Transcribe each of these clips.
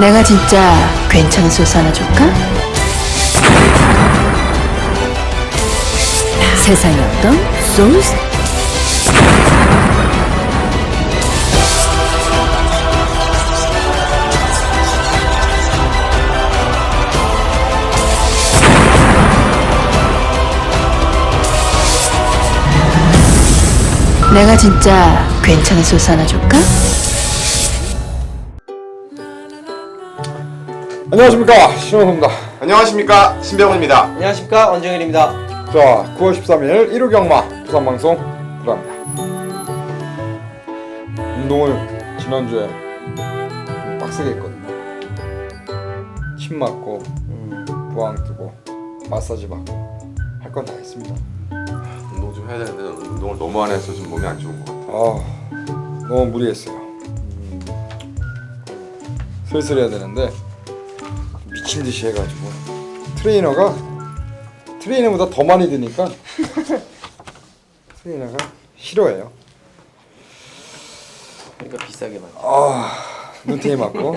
내가 진짜 괜찮은 소스 하나 줄까? 세상에 어떤 소스? 내가 진짜 괜찮은 소스 하나 줄까? 안녕하십니까, 신원호입니다. 안녕하십니까, 신병훈입니다. 안녕하십니까, 원정일입니다. 자, 9월 13일 일요경마 부산방송 들어갑니다. 운동을 지난주에 빡세게 했거든요. 침 맞고 부항 뜨고 마사지 받고 할 건 다 했습니다. 운동 좀 해야 되는데 운동을 너무 안 해서 좀 몸이 안 좋은 것 같아요. 너무 무리했어요. 슬슬 해야 되는데 미친 듯이 해가지고 트레이너보다 더 많이 드니까 트레이너가 싫어해요. 그러니까 비싸게 받죠. 눈탱이 맞고.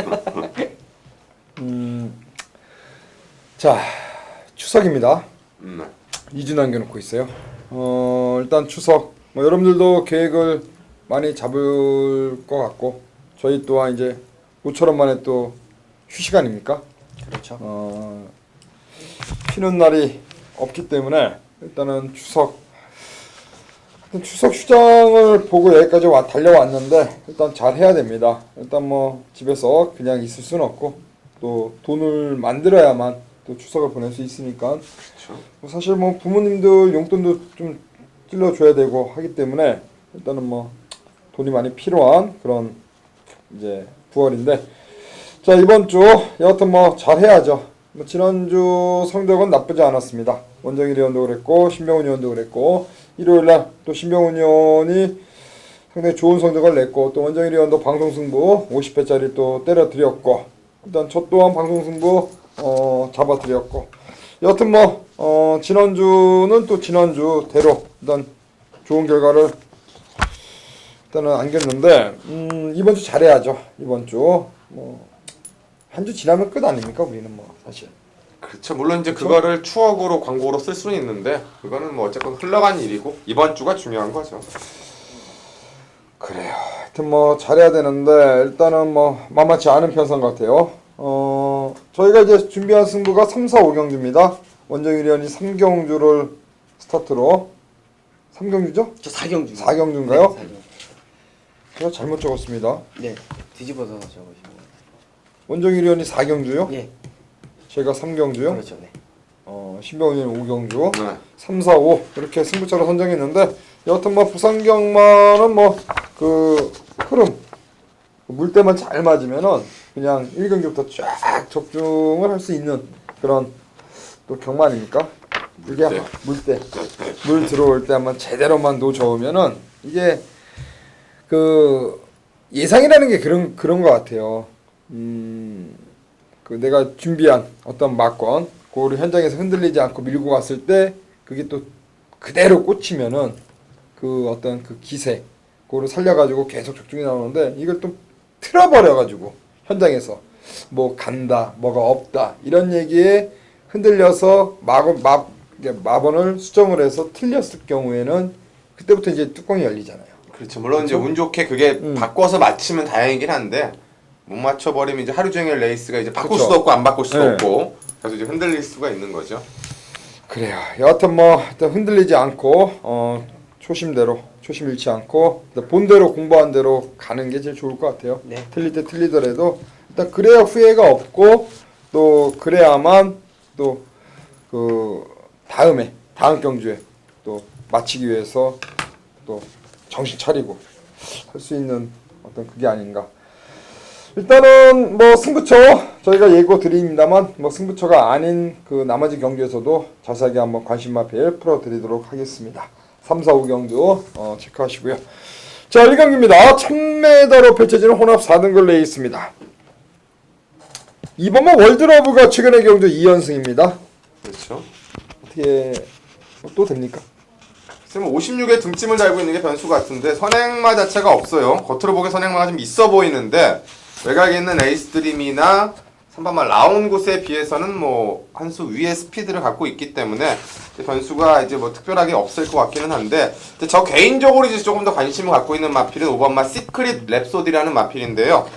자, 추석입니다. 2주 남겨놓고 있어요. 일단 추석 여러분들도 계획을 많이 잡을 것 같고 저희 또한 이제 모처럼 만에 또 휴식 아닙니까? 그렇죠. 쉬는 날이 없기 때문에 일단은 추석 휴장을 보고 여기까지 달려왔는데 일단 잘 해야 됩니다. 일단 뭐 집에서 그냥 있을 수는 없고 또 돈을 만들어야만 또 추석을 보낼 수 있으니까 그렇죠. 사실 뭐 부모님들 용돈도 좀 찔러줘야 되고 하기 때문에 일단은 뭐 돈이 많이 필요한 그런 이제 9월인데 자 이번 주 여하튼 뭐 잘 해야죠. 뭐 지난주 성적은 나쁘지 않았습니다. 원정일 의원도 그랬고 신병훈 의원도 그랬고 일요일날 또 신병훈 의원이 상당히 좋은 성적을 냈고 또 원정일 의원도 방송승부 50회짜리 또 때려드렸고 일단 저 또한 방송승부 잡아드렸고 여하튼 뭐 지난주는 또 지난주대로 일단 좋은 결과를 일단은 안겼는데 이번 주 잘해야죠. 이번 주 뭐 한 주 지나면 끝 아닙니까 우리는 뭐 사실. 그렇죠. 물론 이제 그거를 추억으로 광고로 쓸 수는 있는데 그거는 뭐 어쨌건 흘러간 일이고 이번 주가 중요한 거죠. 그래요. 하여튼 뭐 잘해야 되는데 일단은 뭐 만만치 않은 편성 같아요. 저희가 이제 준비한 승부가 3, 4, 5경주입니다. 원정일 의원이 3경주를 스타트로 3경주죠? 저 4경주. 4경주인가요? 네, 4경주. 제가 잘못 적었습니다. 네, 뒤집어서 적으시면. 원정일 의원이 4경주요? 예, 제가 3경주요? 그렇죠, 네. 신병훈 의원이 5경주. 네. 3, 4, 5 이렇게 승부처로 선정했는데 여하튼 뭐 부산경마는 뭐 그 흐름 물때만 잘 맞으면은 그냥 1경기부터 쫙 적중을 할 수 있는 그런 또 경마 아닙니까? 이게 아마 물때 물 들어올 때 한번 제대로만 놓쳐오면은 이게 그 예상이라는 게 그런 것 같아요. 그 내가 준비한 어떤 막권 그거를 현장에서 흔들리지 않고 밀고 갔을 때 그게 또 그대로 꽂히면은 그 어떤 그 기세 그거를 살려가지고 계속 적중이 나오는데 이걸 또 틀어버려가지고 현장에서 뭐 간다 뭐가 없다 이런 얘기에 흔들려서 마번을 수정을 해서 틀렸을 경우에는 그때부터 이제 뚜껑이 열리잖아요. 그렇죠. 물론 이제 운 좋게 그게 바꿔서 맞히면 다행이긴 한데 못 맞춰버리면 이제 하루 종일 레이스가 이제 바꿀 그쵸. 수도 없고 안 바꿀 수도 네. 없고 그래서 이제 흔들릴 수가 있는 거죠. 그래요. 여하튼 뭐 일단 흔들리지 않고 초심대로 초심 잃지 않고 본대로 공부한 대로 가는 게 제일 좋을 것 같아요. 네. 틀릴 때 틀리더라도 일단 그래야 후회가 없고 또 그래야만 또 그 다음 경주에 또 마치기 위해서 또 정신 차리고 할 수 있는 어떤 그게 아닌가. 일단은 뭐 승부처 저희가 예고 드립니다만 뭐 승부처가 아닌 그 나머지 경주에서도 자세하게 한번 관심마필 풀어드리도록 하겠습니다. 3, 4, 5경주 체크하시고요. 자 1경기입니다. 1000m로 펼쳐지는 혼합 4등급 레이스입니다. 이번 뭐 월드러브가 최근의 경주 2연승입니다. 그렇죠. 어떻게 또 됩니까? 글쎄 뭐 56에 등짐을 달고 있는 게 변수 같은데 선행마 자체가 없어요. 겉으로 보기엔 선행마가 좀 있어 보이는데 외곽에 있는 에이스드림이나 3번마 라운굿에 비해서는 뭐 한 수 위의 스피드를 갖고 있기 때문에 변수가 이제 뭐 특별하게 없을 것 같기는 한데, 저 개인적으로 이제 조금 더 관심을 갖고 있는 마필은 5번마 시크릿 랩소디라는 마필인데요.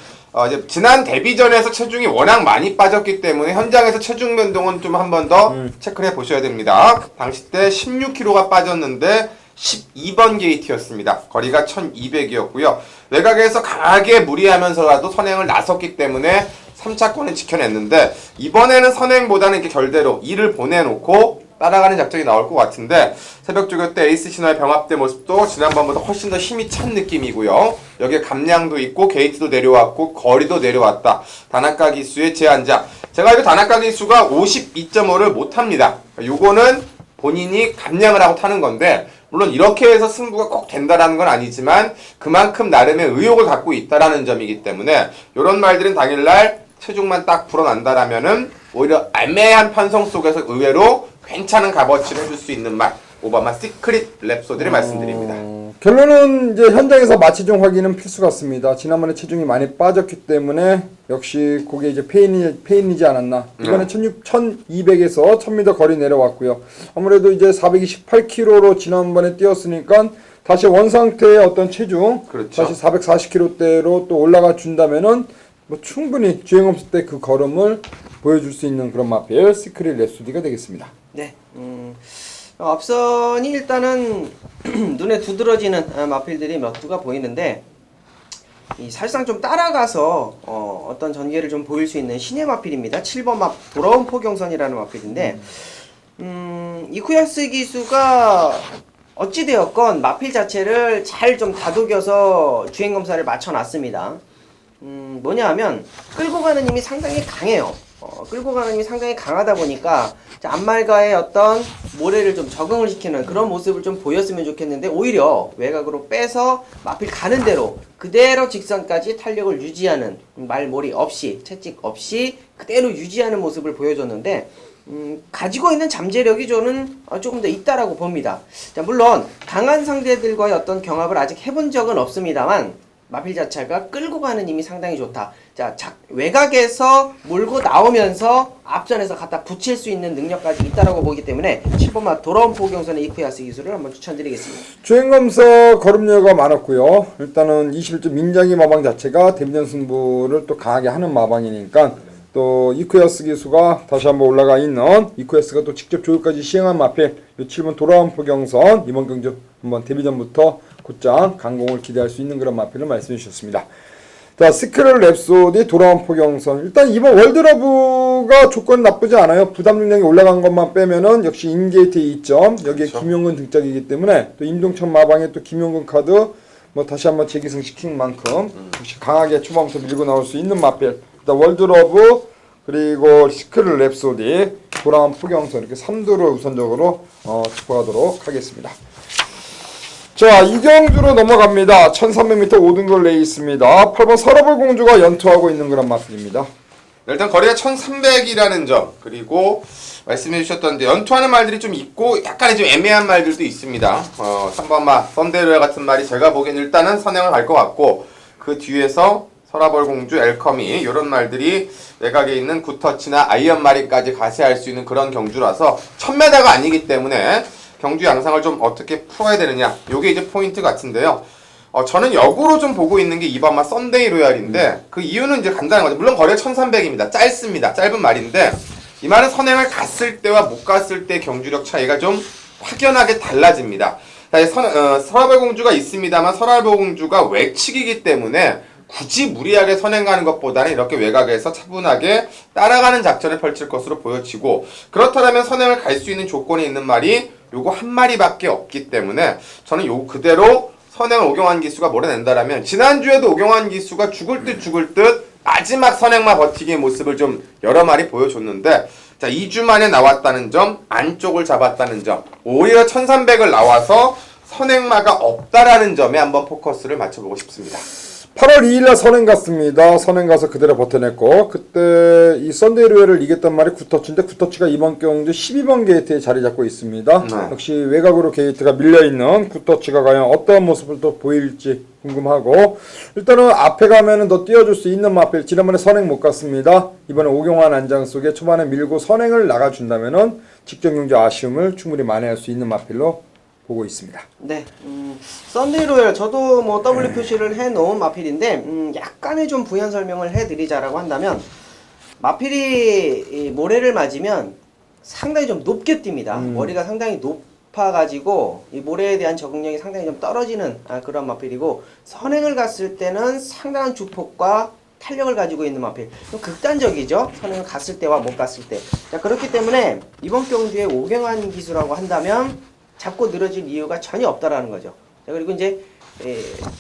이제 지난 데뷔전에서 체중이 워낙 많이 빠졌기 때문에 현장에서 체중 변동은 좀 한 번 더 체크를 해 보셔야 됩니다. 당시 때 16kg가 빠졌는데 12번 게이트였습니다. 거리가 1200이었고요. 외곽에서 강하게 무리하면서라도 선행을 나섰기 때문에 3차권을 지켜냈는데, 이번에는 선행보다는 이렇게 결대로 2를 보내놓고 따라가는 작전이 나올 것 같은데, 새벽 조교 때 에이스 신화의 병합대 모습도 지난번보다 훨씬 더 힘이 찬 느낌이고요. 여기에 감량도 있고 게이트도 내려왔고 거리도 내려왔다. 단학가 기수의 제한자, 제가 이거 단학가 기수가 52.5를 못합니다. 요거는 본인이 감량을 하고 타는 건데, 물론 이렇게 해서 승부가 꼭 된다라는 건 아니지만 그만큼 나름의 의욕을 갖고 있다라는 점이기 때문에, 이런 말들은 당일날 체중만 딱 불어난다라면은 오히려 애매한 편성 속에서 의외로 괜찮은 값어치를 해줄 수 있는 말, 오바마 시크릿 랩소디를 말씀드립니다. 결론은 이제 현장에서 마체중 확인은 필수 같습니다. 지난번에 체중이 많이 빠졌기 때문에 역시 그게 이제 페인이지 않았나. 이번에 1200에서 1000m 거리 내려왔고요. 아무래도 이제 428kg로 지난번에 뛰었으니까 다시 원상태의 어떤 체중, 그렇죠. 다시 440kg대로 또 올라가 준다면은 뭐 충분히 주행검수 때 그 걸음을 보여줄 수 있는 그런 마필 시크릿 랩소디가 되겠습니다. 네. 앞선이 일단은 눈에 두드러지는 마필들이 몇 두가 보이는데, 사실상 좀 따라가서 어떤 전개를 좀 보일 수 있는 신의 마필입니다. 7번 마 돌아온 포경선이라는 마필인데, 이쿠야스 기수가 어찌되었건 마필 자체를 잘 좀 다독여서 주행검사를 맞춰놨습니다. 뭐냐 하면 끌고 가는 힘이 상당히 강해요. 끌고 가는 힘이 상당히 강하다 보니까 앞말과의 어떤 모래를 좀 적응을 시키는 그런 모습을 좀 보였으면 좋겠는데, 오히려 외곽으로 빼서 마필 가는 대로 그대로 직선까지 탄력을 유지하는, 말몰이 없이 채찍 없이 그대로 유지하는 모습을 보여줬는데, 가지고 있는 잠재력이 저는 조금 더 있다라고 봅니다. 자, 물론 강한 상대들과의 어떤 경합을 아직 해본 적은 없습니다만 마필 자체가 끌고 가는 힘이 상당히 좋다. 자, 외곽에서 몰고 나오면서 앞전에서 갖다 붙일 수 있는 능력까지 있다라고 보기 때문에 7번마 돌아온 포경선의 이쿠야스 기술을 한번 추천드리겠습니다. 주행검사 걸음료가 많았고요. 일단은 21점 민장이 마방 자체가 데뷔전 승부를 또 강하게 하는 마방이니까, 또 이쿠야스 기수가 다시 한번 올라가 있는, 이쿠야스가 또 직접 조율까지 시행한 마필 7번 돌아온 포경선, 이번 경주 한번 데뷔전부터 곧장 강공을 기대할 수 있는 그런 마필을 말씀해 주셨습니다. 자, 시크릿 랩소디 돌아온 포경선, 일단 이번 월드러브가 조건 나쁘지 않아요. 부담 능력이 올라간 것만 빼면은 역시 인게이트 2점, 여기에 그렇죠. 김용근 등짝이기 때문에 또 임동천 마방에 또 김용근 카드 뭐 다시 한번 재기승시킨 만큼 역시 강하게 초반부터 밀고 나올 수 있는 마필. 일단 월드러브 그리고 시크릿 랩소디 돌아온 포경선, 이렇게 3두를 우선적으로 짚어가도록 하겠습니다. 자, 이경주로 넘어갑니다. 1300m 5등급 레이스입니다. 8번 서러블 공주가 연투하고 있는 그런 마필입니다. 일단 거리가 1300이라는 점, 그리고 말씀해 주셨던데 연투하는 말들이 좀 있고 약간의 좀 애매한 말들도 있습니다. 3번마 썬데르 같은 말이 제가 보기엔 일단은 선행을 갈 것 같고, 그 뒤에서 서라벌 공주, 엘커미 이런 말들이 외곽에 있는 굿터치나 아이언 마리까지 가세할 수 있는 그런 경주라서 1000m가 아니기 때문에 경주 양상을 좀 어떻게 풀어야 되느냐, 요게 이제 포인트 같은데요. 저는 역으로 좀 보고 있는 게 2번마 썬데이 로얄인데, 그 이유는 이제 간단한 거죠. 물론 거리가 1300입니다. 짧습니다. 짧은 말인데, 이 말은 선행을 갔을 때와 못 갔을 때 경주력 차이가 좀 확연하게 달라집니다. 서라벌 공주가 있습니다만 서라벌 공주가 외측이기 때문에 굳이 무리하게 선행 가는 것보다는 이렇게 외곽에서 차분하게 따라가는 작전을 펼칠 것으로 보여지고, 그렇다면 선행을 갈 수 있는 조건이 있는 말이 요거 한 마리밖에 없기 때문에 저는 요 그대로 선행을 오경환 기수가 몰아낸다라면, 지난주에도 오경환 기수가 죽을 듯 마지막 선행만 버티기의 모습을 좀 여러 마리 보여줬는데, 자, 2주 만에 나왔다는 점, 안쪽을 잡았다는 점, 오히려 1300을 나와서 선행마가 없다라는 점에 한번 포커스를 맞춰보고 싶습니다. 8월 2일날 선행 갔습니다. 선행 가서 그대로 버텨냈고, 그때 이 썬데이루웨를 이겼단 말이 굿터치인데, 굿터치가 이번 경주 12번 게이트에 자리 잡고 있습니다. 역시 외곽으로 게이트가 밀려있는 굿터치가 과연 어떤 모습을 또 보일지 궁금하고, 일단은 앞에 가면은 더 뛰어줄 수 있는 마필. 지난번에 선행 못 갔습니다. 이번에 오경환 안장 속에 초반에 밀고 선행을 나가준다면은 직전 경기 아쉬움을 충분히 만회할 수 있는 마필로 보고 있습니다. 네, 썬데이 로얄 저도 뭐 W 표시를 해놓은 마필인데 약간의 좀 부연 설명을 해드리자라고 한다면 마필이 이 모래를 맞으면 상당히 좀 높게 뜁니다. 머리가 상당히 높아가지고 이 모래에 대한 적응력이 상당히 좀 떨어지는 그런 마필이고 선행을 갔을 때는 상당한 주폭과 탄력을 가지고 있는 마필. 좀 극단적이죠. 선행을 갔을 때와 못 갔을 때. 자, 그렇기 때문에 이번 경주에 오경환 기수라고 한다면 잡고 늘어질 이유가 전혀 없다라는 거죠. 자, 그리고 이제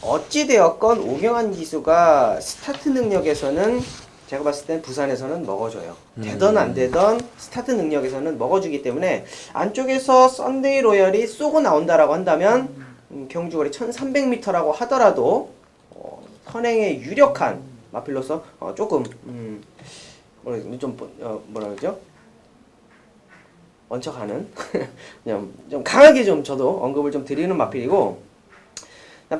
어찌되었건 오경환 기수가 스타트 능력에서는 제가 봤을 땐 부산에서는 먹어줘요. 되던 안 되던 스타트 능력에서는 먹어주기 때문에 안쪽에서 썬데이 로열이 쏘고 나온다라고 한다면 경주거리 1300m라고 하더라도 선행에 유력한 마필로서 조금 뭐라 그러죠? 원척하는 그냥 좀 강하게 좀 저도 언급을 좀 드리는 마필이고,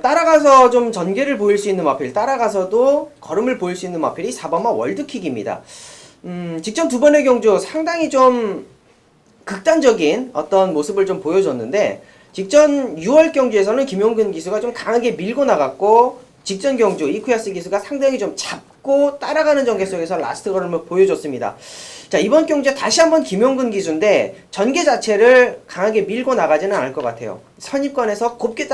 따라가서 좀 전개를 보일 수 있는 마필, 따라가서도 걸음을 보일 수 있는 마필이 4번마 월드킥입니다. 직전 두 번의 경주 상당히 좀 극단적인 어떤 모습을 좀 보여줬는데, 직전 6월 경주에서는 김용근 기수가 좀 강하게 밀고 나갔고, 직전 경주 이쿠야스 기수가 상당히 좀 잡고 따라가는 전개 속에서 라스트 걸음을 보여줬습니다. 자, 이번 경주에 다시 한번 김용근 기수인데 전개 자체를 강하게 밀고 나가지는 않을 것 같아요. 선입관에서 곱게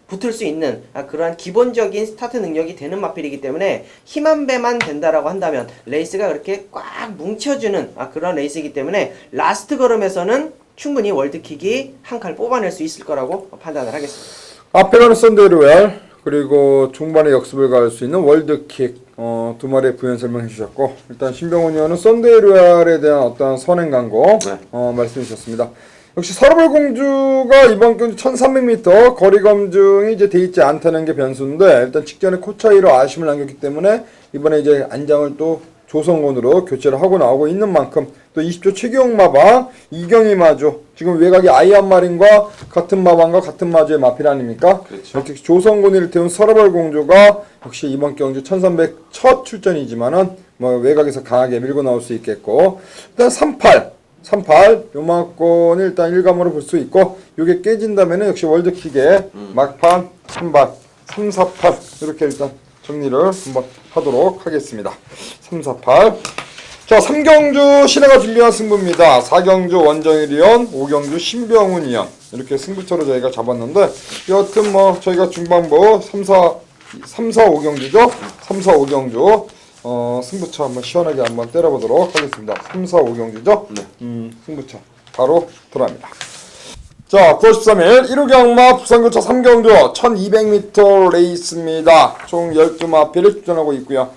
붙을 수 있는 그러한 기본적인 스타트 능력이 되는 마필이기 때문에 힘 한 배만 된다라고 한다면 레이스가 그렇게 꽉 뭉쳐주는 그런 레이스이기 때문에 라스트 걸음에서는 충분히 월드킥이 한 칼 뽑아낼 수 있을 거라고 판단을 하겠습니다. 앞에 가는 썬데이 로얄, 그리고 중반에 역습을 가할 수 있는 월드킥, 두 마리의 부연 설명해 주셨고, 일단 신병훈 의원은 썬데이 로얄에 대한 어떤 선행 광고 말씀해 주셨습니다. 역시 서러벌 공주가 이번 경주 1300m 거리 검증이 이제 돼 있지 않다는 게 변수인데, 일단 직전에 코 차이로 아쉬움을 남겼기 때문에 이번에 이제 안장을 또 조성곤으로 교체를 하고 나오고 있는 만큼, 또 20조 최기용 마방, 이경희 마주, 지금 외곽이 아이안마린과 같은 마방과 같은 마주의 마필 아닙니까? 그렇죠. 이렇게 조성곤이를 태운 서러벌 공주가 역시 이번 경주 1300 첫 출전이지만은 뭐 외곽에서 강하게 밀고 나올 수 있겠고, 일단 38 요만권을 일단 일감으로 볼 수 있고, 요게 깨진다면은 역시 월드킥의 막판 선발 3, 4, 8 이렇게 일단 정리를 한번 하도록 하겠습니다. 3, 4, 8. 자, 3경주 신혜가 준비한 승부입니다. 4경주 원정일 위원, 5경주 신병훈 위원, 이렇게 승부처로 저희가 잡았는데, 여하튼 뭐 저희가 중반부 3, 4, 5경주죠. 3, 4, 5경주 승부처 한번 시원하게 한번 때려보도록 하겠습니다. 3, 4, 5경주죠. 네. 승부처 바로 들어갑니다. 자, 9월 13일 1호 경마 부산교차 3경주 1200m 레이스입니다. 총 12마필을 출전하고 있고요.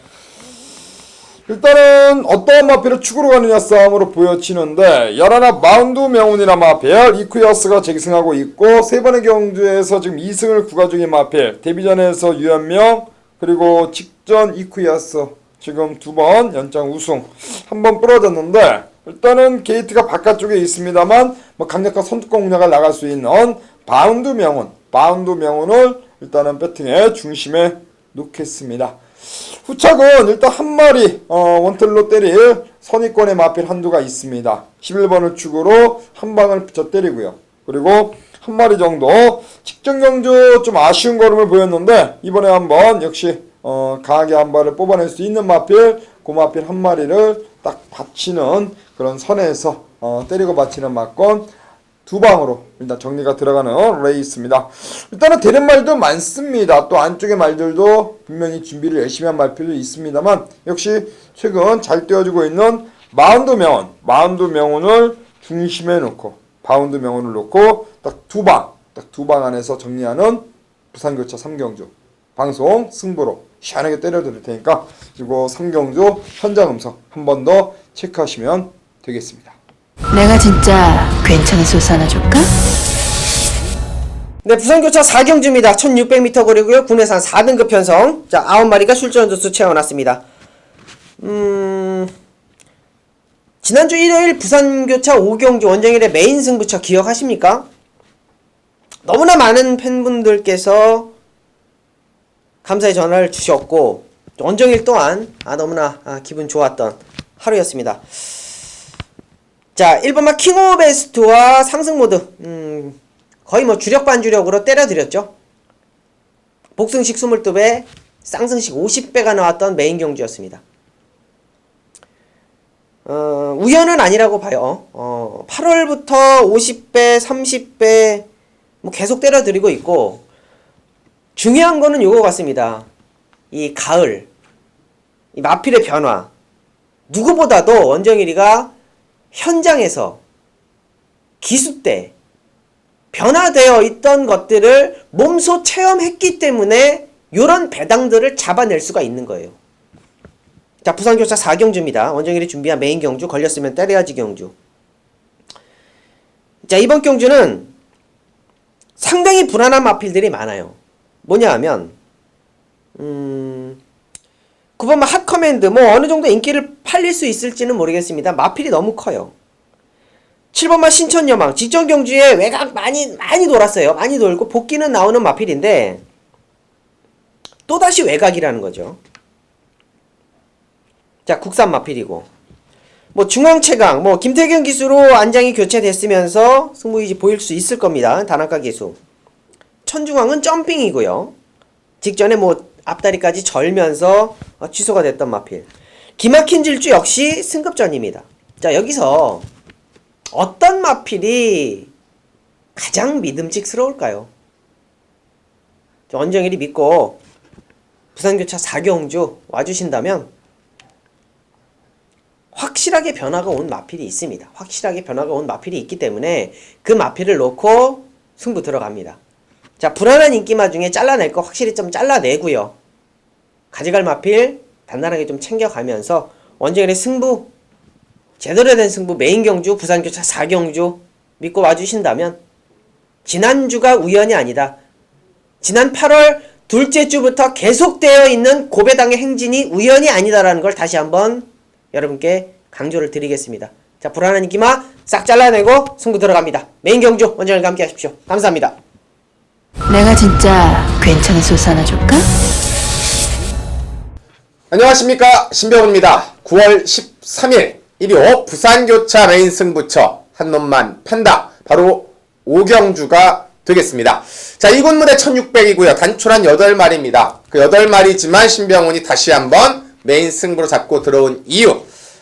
일단은 어떠한 마필을 축으로 가느냐 싸움으로 보여지는데, 11 마운드 명운이나 마필 이쿠야스가 재승하고 있고, 3번의 경주에서 지금 2승을 구가 중인 마필, 데뷔전에서 유현명, 그리고 직전 이쿠야스 지금 2번 연장 우승, 한 번 부러졌는데, 일단은 게이트가 바깥쪽에 있습니다만 뭐 강력한 선두권 공략을 나갈 수 있는 바운드 명운을 일단은 배팅의 중심에 놓겠습니다. 후착은 일단 한 마리 원틀로 때릴 선입권의 마필 한두가 있습니다. 11번을 축으로 한 방을 붙여 때리고요. 그리고 한 마리 정도 직전 경주 좀 아쉬운 걸음을 보였는데, 이번에 한번 역시 강하게 한 발을 뽑아낼 수 있는 마필, 그 마필 한 마리를 딱 받치는 그런 선에서 때리고 받치는 막건 두 방으로 일단 정리가 들어가는 레이스입니다. 일단은 되는 말도 많습니다. 또 안쪽의 말들도 분명히 준비를 열심히 한 말필도 있습니다만, 역시 최근 잘 뛰어주고 있는 마운드 명운을 중심에 놓고, 바운드 명운을 놓고 딱 두 방 안에서 정리하는 부산교차 3경주 방송 승부로 시원하게 때려드릴 테니까, 이거 3경주 현장 음성 한 번 더 체크하시면 되겠습니다. 내가 진짜 괜찮은 소스 하나 줄까? 네, 부산교차 4경주입니다. 1600m 거리고요. 군내산 4등급 편성. 자, 9마리가 출전 조수 채워놨습니다. 지난주 일요일 부산교차 5경주 원정일의 메인 승부처 기억하십니까? 너무나 많은 팬분들께서 감사의 전화를 주셨고 원정일 또한 너무나 기분 좋았던 하루였습니다. 자, 1번마 킹 오브 베스트와 상승 모드 거의 뭐 주력 반주력으로 때려드렸죠. 복승식 22배, 쌍승식 50배가 나왔던 메인 경주였습니다. 우연은 아니라고 봐요. 8월부터 50배, 30배 뭐 계속 때려드리고 있고, 중요한 거는 요거 같습니다. 이 가을, 이 마필의 변화. 누구보다도 원정일이가 현장에서 기수 때 변화되어 있던 것들을 몸소 체험했기 때문에 요런 배당들을 잡아낼 수가 있는 거예요. 자, 부산교차 4경주입니다. 원정일이 준비한 메인 경주, 걸렸으면 때려야지 경주. 자, 이번 경주는 상당히 불안한 마필들이 많아요. 뭐냐 하면 9번마 핫커맨드, 뭐 어느 정도 인기를 팔릴 수 있을지는 모르겠습니다. 마필이 너무 커요. 7번마 신천여망, 직전 경주에 외곽 많이 돌았어요. 많이 돌고 복귀는 나오는 마필인데 또다시 외곽이라는 거죠. 자, 국산 마필이고, 뭐 중앙 최강, 뭐 김태경 기수로 안장이 교체됐으면서 승부의지 보일 수 있을 겁니다. 단학가 기수. 천중앙은 점핑이고요. 직전에 뭐 앞다리까지 절면서 취소가 됐던 마필. 기막힌 질주 역시 승급전입니다. 자, 여기서 어떤 마필이 가장 믿음직스러울까요? 원정일이 믿고 부산교차 4경주 와주신다면 확실하게 변화가 온 마필이 있습니다. 확실하게 변화가 온 마필이 있기 때문에 그 마필을 놓고 승부 들어갑니다. 자, 불안한 인기마 중에 잘라낼 거 확실히 좀 잘라내고요. 가져갈 마필 단단하게 좀 챙겨가면서 원정일의 승부, 제대로 된 승부, 메인 경주, 부산교차 4경주 믿고 와주신다면 지난주가 우연이 아니다. 지난 8월 둘째 주부터 계속되어 있는 고배당의 행진이 우연이 아니다라는 걸 다시 한번 여러분께 강조를 드리겠습니다. 자, 불안한 인기마 싹 잘라내고 승부 들어갑니다. 메인 경주 원정일과 함께 하십시오. 감사합니다. 내가 진짜 괜찮은 소스 하나 줄까? 안녕하십니까, 신병훈입니다. 9월 13일 일요 부산교차 메인 승부처 한 놈만 판다, 바로 5경주가 되겠습니다. 자, 이군 무대 1600이고요. 단촐한 8마리입니다. 그 8마리지만 신병훈이 다시 한번 메인 승부로 잡고 들어온 이유,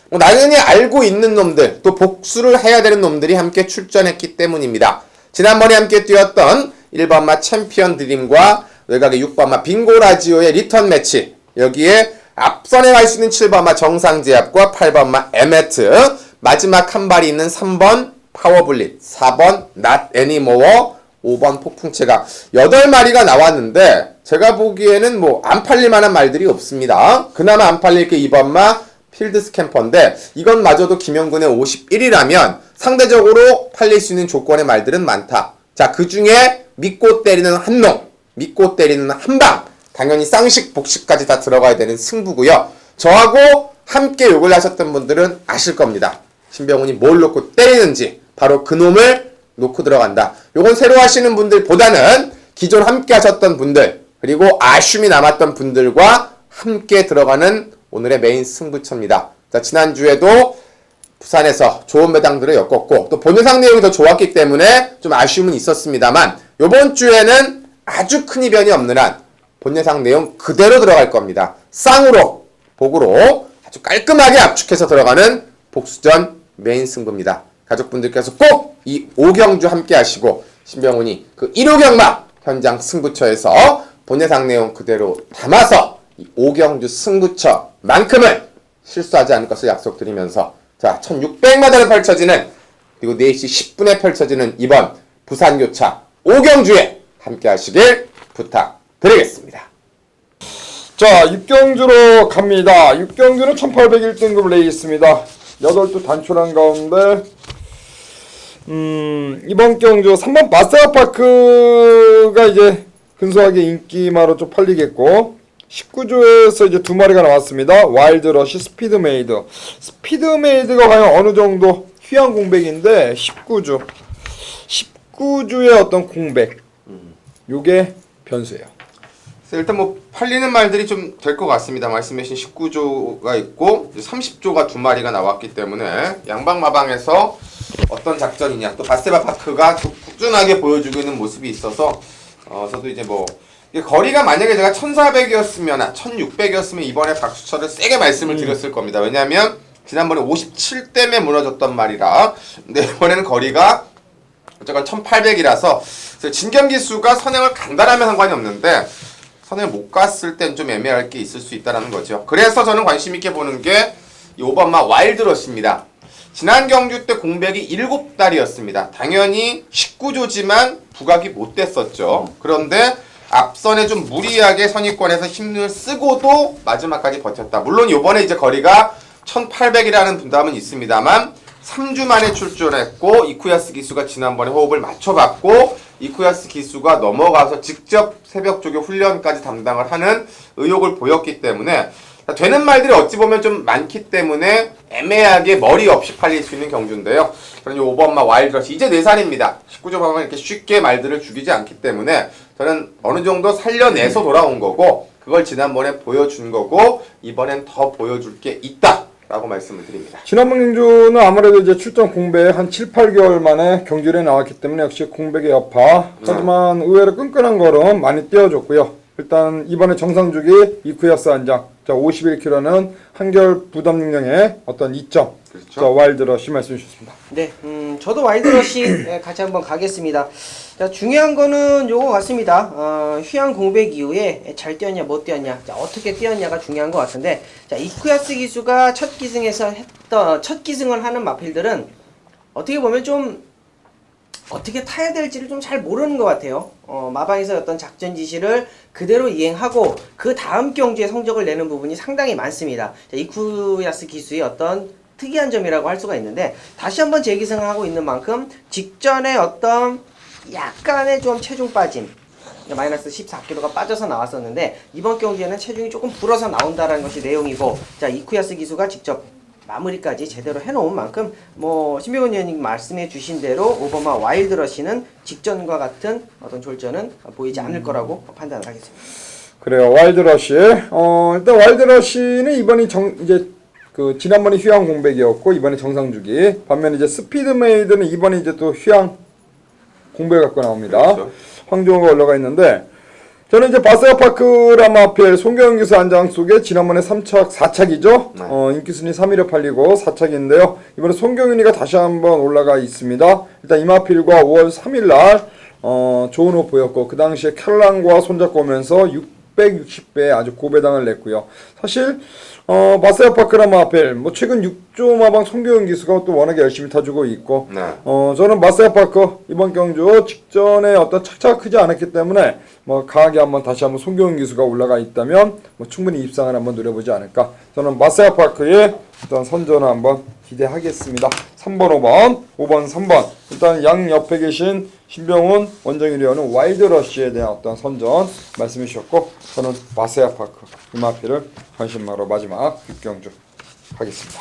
뭐 당연히 알고 있는 놈들, 또 복수를 해야 되는 놈들이 함께 출전했기 때문입니다. 지난번에 함께 뛰었던 1번마 챔피언 드림과 외곽의 6번마 빙고라지오의 리턴 매치, 여기에 앞선에 갈 수 있는 7번마 정상제압과 8번마 에메트, 마지막 한 발이 있는 3번 파워블릿, 4번 낫 애니모어, 5번 폭풍체가 8마리가 나왔는데 제가 보기에는 뭐 안 팔릴 만한 말들이 없습니다. 그나마 안 팔릴 게 2번마 필드 스캠퍼인데 이건 마저도 김영군의 51이라면 상대적으로 팔릴 수 있는 조건의 말들은 많다. 자, 그 중에 믿고 때리는 한 놈, 믿고 때리는 한 방, 당연히 쌍식 복식까지 다 들어가야 되는 승부고요. 저하고 함께 욕을 하셨던 분들은 아실 겁니다. 신병훈이 뭘 놓고 때리는지, 바로 그 놈을 놓고 들어간다. 요건 새로 하시는 분들보다는 기존 함께 하셨던 분들, 그리고 아쉬움이 남았던 분들과 함께 들어가는 오늘의 메인 승부처입니다. 자, 지난주에도 부산에서 좋은 배당들을 엮었고 또 본예상 내용이 더 좋았기 때문에 좀 아쉬움은 있었습니다만, 요번 주에는 아주 큰 이변이 없는 한 본예상 내용 그대로 들어갈 겁니다. 쌍으로, 복으로 아주 깔끔하게 압축해서 들어가는 복수전 메인 승부입니다. 가족분들께서 꼭 이 5경주 함께 하시고 신병훈이 그 1호경마 현장 승부처에서 본예상 내용 그대로 담아서 이 5경주 승부처만큼은 실수하지 않을 것을 약속드리면서, 자, 1600마다로 펼쳐지는, 그리고 4시 10분에 펼쳐지는 이번 부산교차 5경주에 함께 하시길 부탁드리겠습니다. 자, 6경주로 갑니다. 6경주는 1801등급 레이스입니다. 8두 단촐한 가운데 이번 경주 3번 마사파크가 이제 근소하게 인기마로 좀 팔리겠고, 19주에서 이제 2마리가 나왔습니다. 와일드러시, 스피드메이드. 스피드메이드가 과연 어느 정도 휘황 공백인데 19주의 어떤 공백, 요게 변수예요. 그래서 일단 뭐 팔리는 말들이 좀 될 것 같습니다. 말씀해주신 19조가 있고 30조가 두 마리가 나왔기 때문에 양방마방에서 어떤 작전이냐, 또 바세바 파크가 꾸준하게 보여주고 있는 모습이 있어서 저도 이제 뭐 이게 거리가 만약에 제가 1400이었으면 1600이었으면 이번에 박수철을 세게 말씀을 드렸을 겁니다. 왜냐하면 지난번에 57댐에 무너졌던 말이라. 근데 이번에는 거리가 어쨌건 1800이라서 진경기 수가 선행을 간다라면 상관이 없는데 선행을 못 갔을 땐 좀 애매할 게 있을 수 있다는 거죠. 그래서 저는 관심 있게 보는 게 이 오바마 와일드러시입니다. 지난 경주 때 공백이 7달이었습니다. 당연히 19조지만 부각이 못 됐었죠. 그런데 앞선에 좀 무리하게 선입권에서 힘을 쓰고도 마지막까지 버텼다. 물론 이번에 이제 거리가 1800이라는 분담은 있습니다만 3주 만에 출전했고 이쿠야스 기수가 지난번에 호흡을 맞춰봤고 이쿠야스 기수가 넘어가서 직접 새벽 조교 훈련까지 담당을 하는 의욕을 보였기 때문에 되는 말들이 어찌 보면 좀 많기 때문에 애매하게 머리 없이 팔릴 수 있는 경주인데요. 저는 이 오버엄마 와일드러시 이제 4살입니다. 19조 방은 이렇게 쉽게 말들을 죽이지 않기 때문에 저는 어느 정도 살려내서 돌아온 거고 그걸 지난번에 보여준 거고 이번엔 더 보여줄 게 있다 라고 말씀을 드립니다. 지난번 경주는 아무래도 이제 출전 공백 한 7, 8개월 만에 경주에 나왔기 때문에 역시 공백의 여파. 하지만 의외로 끈끈한 걸음 많이 띄워줬고요. 일단 이번에 정상주기 이쿠야스 한장, 자 51kg는 한결 부담 능력의 어떤 이점. 그렇죠. 자 와일드러시 말씀해 주셨습니다. 네, 저도 와일드러시 같이 한번 가겠습니다. 자, 중요한 거는 요거 같습니다. 휴양 공백 이후에 잘 뛰었냐 못 뛰었냐, 자, 어떻게 뛰었냐가 중요한 것 같은데, 자 이쿠야스 기수가 첫 기승에서 했던 첫 기승을 하는 마필들은 어떻게 보면 좀 어떻게 타야 될지를 좀 잘 모르는 것 같아요. 마방에서 어떤 작전 지시를 그대로 이행하고 그 다음 경주에 성적을 내는 부분이 상당히 많습니다. 자, 이쿠야스 기수의 어떤 특이한 점이라고 할 수가 있는데, 다시 한번 재기승을 하고 있는 만큼 직전에 어떤 약간의 좀 체중 빠짐, 마이너스 14kg가 빠져서 나왔었는데 이번 경기에는 체중이 조금 불어서 나온다라는 것이 내용이고, 자 이쿠야스 기수가 직접 마무리까지 제대로 해놓은 만큼 뭐 신병훈 위원님 말씀해 주신 대로 오버마 와일드러시는 직전과 같은 어떤 졸전은 보이지 않을 거라고 판단을 하겠습니다. 그래요, 와일드러시. 일단 와일드러시는 이번이 이제 그 지난번에 휴양 공백이었고 이번에 정상주기. 반면 이제 스피드메이드는 이번에 이제 또 휴양 공백을 갖고 나옵니다. 그렇죠. 황종호가 올라가 있는데, 저는 이제 바세바 파크 라마필 송경훈 기수 안장 속에 지난번에 3착, 4착이죠. 네. 인기순위 3위로 팔리고 4착인데요. 이번에 송경훈이가 다시 한번 올라가 있습니다. 일단 이마필과 5월 3일날 좋은 호흡 보였고 그 당시에 켈랑과 손잡고 오면서 660배 아주 고배당을 냈고요. 사실 바세바 파크 라마필 뭐 최근 6조 마방 송경훈 기수가 또 워낙에 열심히 타주고 있고, 네. 저는 바세바 파크 이번 경주 직전에 어떤 착착 크지 않았기 때문에 뭐 강하게 한번 다시 한번 송경훈 기수가 올라가 있다면 뭐 충분히 입상을 한번 노려보지 않을까. 저는 바세바 파크의 어떤 선전을 한번 기대하겠습니다. 3번, 5번, 3번. 일단 양 옆에 계신 신병훈, 원정일 위원은 와일드러시에 대한 어떤 선전 말씀해 주셨고, 저는 바세바 파크 이마피를 관심마로 마지막 6경주 하겠습니다.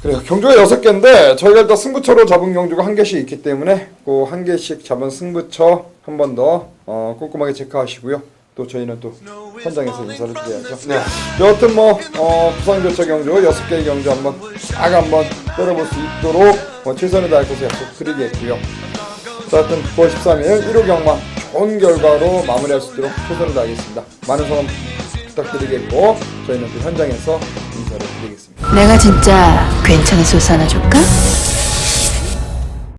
그래요. 경주가 6개인데 저희가 일단 승부처로 잡은 경주가 1개씩 있기 때문에 그 1개씩 잡은 승부처 한 번 더 꼼꼼하게 체크하시고요. 또 저희는 또 현장에서 인사를 드려야죠. 네. 여하튼 뭐 부산교차 경주 6개의 경주 한번 딱 한번 때려볼 수 있도록 최선을 다할 것을 약속드리겠고요. 자, 하여튼 9월 13일 1호 경마 좋은 결과로 마무리할 수 있도록 최선을 다하겠습니다. 많은 성원 부탁드리겠고 저희는 또 현장에서 인사를 드리겠습니다. 내가 진짜 괜찮은 소스 하나 줄까?